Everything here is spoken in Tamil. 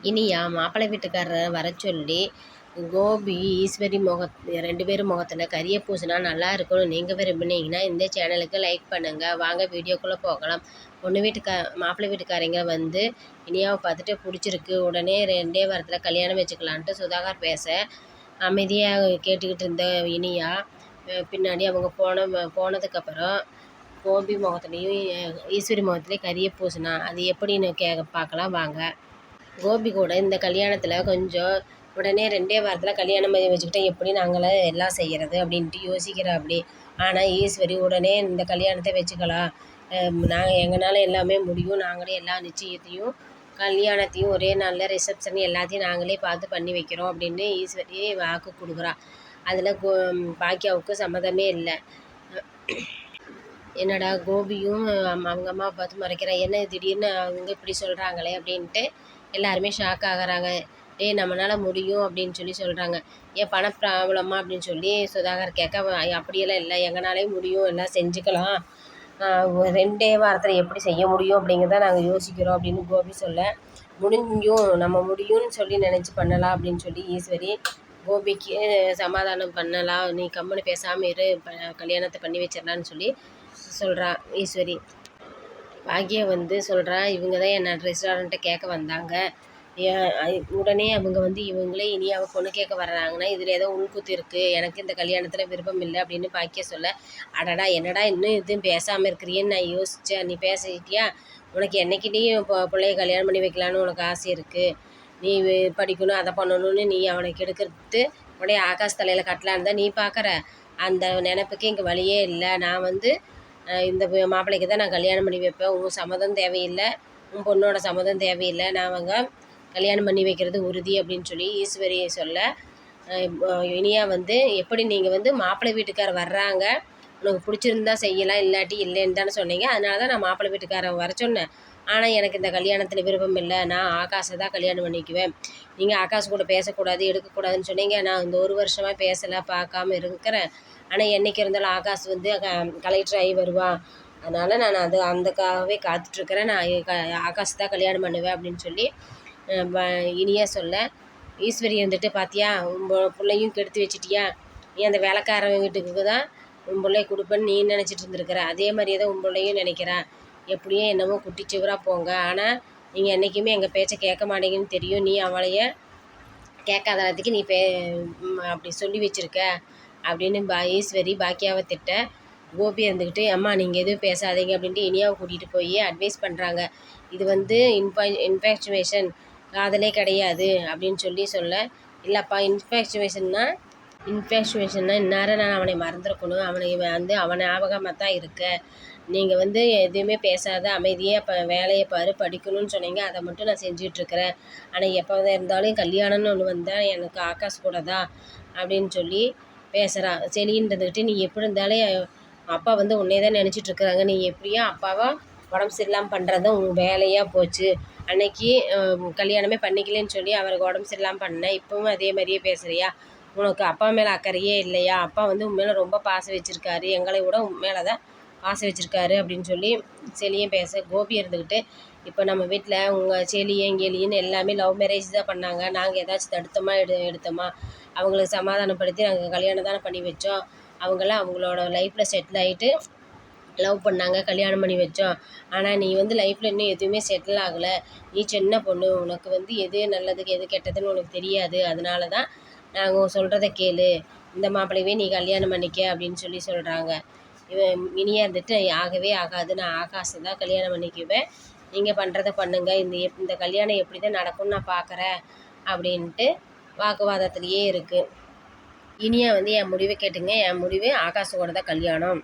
இனியா மாப்பிள்ளை வீட்டுக்காரரை வர சொல்லி கோபி ஈஸ்வரி ரெண்டு பேரும் முகத்தில் கரிய பூசினா நல்லா இருக்கணும். நீங்கள் விரும்புனீங்கன்னா இந்த சேனலுக்கு லைக் பண்ணுங்கள். வாங்க வீடியோக்குள்ளே போகலாம். மாப்பிள்ளை வீட்டுக்காரங்க வந்து இனியாவை பார்த்துட்டு பிடிச்சிருக்கு, உடனே 2 வாரத்தில் கல்யாணம் வச்சுக்கலான்ட்டு சுதாகர் பேச அமைதியாக கேட்டுக்கிட்டு இருந்த இனியா பின்னாடி அவங்க போனதுக்கப்புறம் கோபி முகத்துலேயும் ஈஸ்வரி முகத்துலேயும் கரிய பூசினா அது எப்படின்னு பார்க்கலாம் வாங்க. கோபி கூட இந்த கல்யாணத்தில் கொஞ்சம் உடனே 2 வாரத்தில் கல்யாணம் பண்ணி வச்சுக்கிட்டா எப்படி நாங்களே எல்லாம் செய்கிறது அப்படின்ட்டு யோசிக்கிறா. ஆனால் ஈஸ்வரி உடனே இந்த கல்யாணத்தை வச்சுக்கலாம், நாங்கள் எங்களால் எல்லாமே முடியும், நாங்களே எல்லா நிச்சயத்தையும் கல்யாணத்தையும் ஒரே நாளில் ரிசப்ஷன் எல்லாத்தையும் நாங்களே பார்த்து பண்ணி வைக்கிறோம் அப்படின்னு ஈஸ்வரி வாக்கு கொடுக்குறா. அதில் பாக்கியாவுக்கு சம்மதமே இல்லை. என்னடா கோபியும் அவங்க அம்மாவை பார்த்து மறைக்கிறா, என்ன திடீர்னு அவங்க இப்படி சொல்கிறாங்களே அப்படின்ட்டு எல்லாருமே ஷாக் ஆகிறாங்க. நம்மளால் முடியும் அப்படின்னு சொல்கிறாங்க. ஏன் பண ப்ராப்ளமா அப்படின்னு சொல்லி சுதாகர் கேட்க, அப்படியெல்லாம் இல்லை, எங்களாலேயும் முடியும், எல்லாம் செஞ்சுக்கலாம், 2 வாரத்தில் எப்படி செய்ய முடியும் அப்படிங்கிறத நாங்கள் யோசிக்கிறோம் அப்படின்னு கோபி சொல்ல, நம்ம முடியும்னு சொல்லி நினச்சி பண்ணலாம் அப்படின்னு சொல்லி ஈஸ்வரி கோபிக்கு சமாதானம் பண்ணலாம், நீ கம்முன்னு பேசாமல் இரு, கல்யாணத்தை பண்ணி வச்சிடலான்னு சொல்லி சொல்கிறா ஈஸ்வரி. பாக்கியா வந்து சொல்கிறா, இவங்க தான் என்ன ரெஸ்டாரண்ட்டை கேட்க வந்தாங்க, உடனே அவங்க வந்து இவங்களே இனியாவை பொண்ணு கேட்க வர்றாங்கன்னா இதில் ஏதோ உள்குத்து இருக்குது, எனக்கு இந்த கல்யாணத்தில் விருப்பம் இல்லை அப்படின்னு பாக்கியா சொல்ல, அடடா என்னடா இன்னும் எதுவும் பேசாமல் இருக்கிறியன்னு நான் யோசித்தேன், நீ பேசிட்டியா, உனக்கு என்னைக்கிட்டையும் பிள்ளைய கல்யாணம் பண்ணி வைக்கலான்னு உனக்கு ஆசை இருக்குது, நீ படிக்கணும் அதை பண்ணணும்னு நீ அவனை கெடுக்கிறது உடனே ஆகாஷ் தலையில் கட்டலான்னு தான் நீ பார்க்குற, அந்த நினப்புக்கு இங்கே வழியே இல்லை, நான் வந்து இந்த மாப்பிள்ளைக்கு தான் நான் கல்யாணம் பண்ணி வைப்பேன், உன் சம்மதம் தேவையில்லை, உன் பொண்ணோட சம்மதம் தேவையில்லை, நான் அவங்க கல்யாணம் பண்ணி வைக்கிறது உறுதி அப்படின்னு சொல்லி ஈஸ்வரியை சொல்ல, இனியா வந்து எப்படி நீங்கள் வந்து மாப்பிள்ளை வீட்டுக்காரர் வர்றாங்க, உனக்கு பிடிச்சிருந்தா செய்யலாம், இல்லாட்டி இல்லைன்னு தானே சொன்னீங்க, அதனால தான் நான் மாப்பிள்ளை வீட்டுக்காரன் வர சொன்னேன், ஆனால் எனக்கு இந்த கல்யாணத்தில் விருப்பம் இல்லை, நான் ஆகாஷை தான் கல்யாணம் பண்ணிக்குவேன், நீங்கள் ஆகாஷ் கூட பேசக்கூடாது எடுக்கக்கூடாதுன்னு சொன்னீங்க, நான் இந்த 1 வருஷமாக பேசலை பார்க்காம இருக்கிறேன், ஆனால் என்றைக்கு இருந்தாலும் ஆகாஷ் வந்து கலெக்டர் ஆகி வருவான், அதனால் நான் அதுக்காகவே காத்துட்ருக்கிறேன், நான் ஆகாஷ் தான் கல்யாணம் பண்ணுவேன் அப்படின்னு சொல்லி இனியா சொல்ல, ஈஸ்வரி இருந்துட்டு, பார்த்தியா உன் பிள்ளையும் கெடுத்து வச்சிட்டியா, நீ அந்த வேலைக்காரன் வீட்டுக்கு தான் உன் பிள்ளைய கொடுப்பேன்னு நீ நினச்சிட்டு இருந்துருக்கிற, அதே மாதிரியே தான் உன் பிள்ளையும் நினைக்கிறேன், எப்படியோ என்னமோ குட்டிச்சுவராக போங்க, ஆனால் நீங்கள் என்றைக்குமே எங்கள் பேச்சை கேட்க மாட்டீங்கன்னு தெரியும், நீ அவளைய கேட்காததுக்கு நீ அப்படி சொல்லி வச்சுருக்க அப்படின்னு ஈஸ்வரி பாக்கியாவை திட்ட, கோபி இருந்துக்கிட்டு, அம்மா நீங்கள் எதுவும் பேசாதீங்க அப்படின்ட்டு இனியாவை கூட்டிகிட்டு போய் அட்வைஸ் பண்ணுறாங்க, இது வந்து இன்ஃபேக்சுவேஷன் காதலே கிடையாது அப்படின்னு சொல்ல, இல்லைப்பா இன்ஃபேக்சுவேஷன்னா இந்நேரம் நான் அவனை மறந்துருக்கணும், அவன் ஞாபகமாக தான் இருக்க, நீங்கள் வந்து எதுவுமே பேசாத அமைதியாக வேலையை பாரு, படிக்கணும்னு சொன்னீங்க, அதை மட்டும் நான் செஞ்சிட்ருக்கிறேன், ஆனால் எப்போ இருந்தாலும் கல்யாணம்னு ஒன்று வந்தால் எனக்கு ஆகாஷ் கூட தான் அப்படின்னு சொல்லி பேசுகிறான். செலின்றதுக்கிட்டு, நீ எப்படி இருந்தாலும் அப்பா வந்து உன்னே தான் நினச்சிட்ருக்குறாங்க, நீ எப்படியோ அப்பாவா உடம்பு சரியில்லாமல் பண்ணுறது உன் வேலையாக போச்சு, அன்னைக்கு கல்யாணமே பண்ணிக்கலன்னு சொல்லி அவருக்கு உடம்பு சரியில்லாமல் பண்ணேன், இப்போவும் அதே மாதிரியே பேசுகிறியா, உனக்கு அப்பா மேலே அக்கறையே இல்லையா, அப்பா வந்து உன் மேலே ரொம்ப பாசம் வச்சுருக்காரு, எங்களை விட உன் மேலே தான் பாசம் வச்சுருக்காரு அப்படின்னு சொல்லி செலியும் பேச, கோபி இருந்துக்கிட்டு, இப்போ நம்ம வீட்டில் உங்கள் செலியும் கெலின்னு எல்லாமே லவ் மேரேஜ் தான் பண்ணாங்க, நாங்கள் ஏதாச்சும் எடுத்தோமா, அவங்களுக்கு சமாதானப்படுத்தி நாங்கள் கல்யாணம் தானே பண்ணி வச்சோம், அவங்களாம் அவங்களோட லைஃப்பில் செட்டில் ஆகிட்டு லவ் பண்ணாங்க, கல்யாணம் பண்ணி வச்சோம், ஆனால் நீ வந்து லைஃப்பில் இன்னும் எதுவுமே செட்டில் ஆகலை, நீ சின்ன பொண்ணு, உனக்கு வந்து எது நல்லதுக்கு எது கெட்டதுன்னு உனக்கு தெரியாது, அதனால தான் நாங்கள் சொல்கிறத கேளு, இந்த மாப்பிள்ளையவே நீ கல்யாணம் பண்ணிக்க அப்படின்னு சொல்கிறாங்க. இவன் இனியா இருந்துட்டு, ஆகவே ஆகாது, நான் ஆகாஷை தான் கல்யாணம் பண்ணிக்குவேன், நீங்கள் பண்ணுறதை பண்ணுங்கள், இந்த கல்யாணம் எப்படி தான் நடக்கும்னு நான் பார்க்குறேன் அப்படின்ட்டு வாக்குவாதத்துலேயே இருக்குது. இனியா வந்து என் முடிவை கேட்டுங்க, என் முடிவு ஆகாஷோட தான் கல்யாணம்.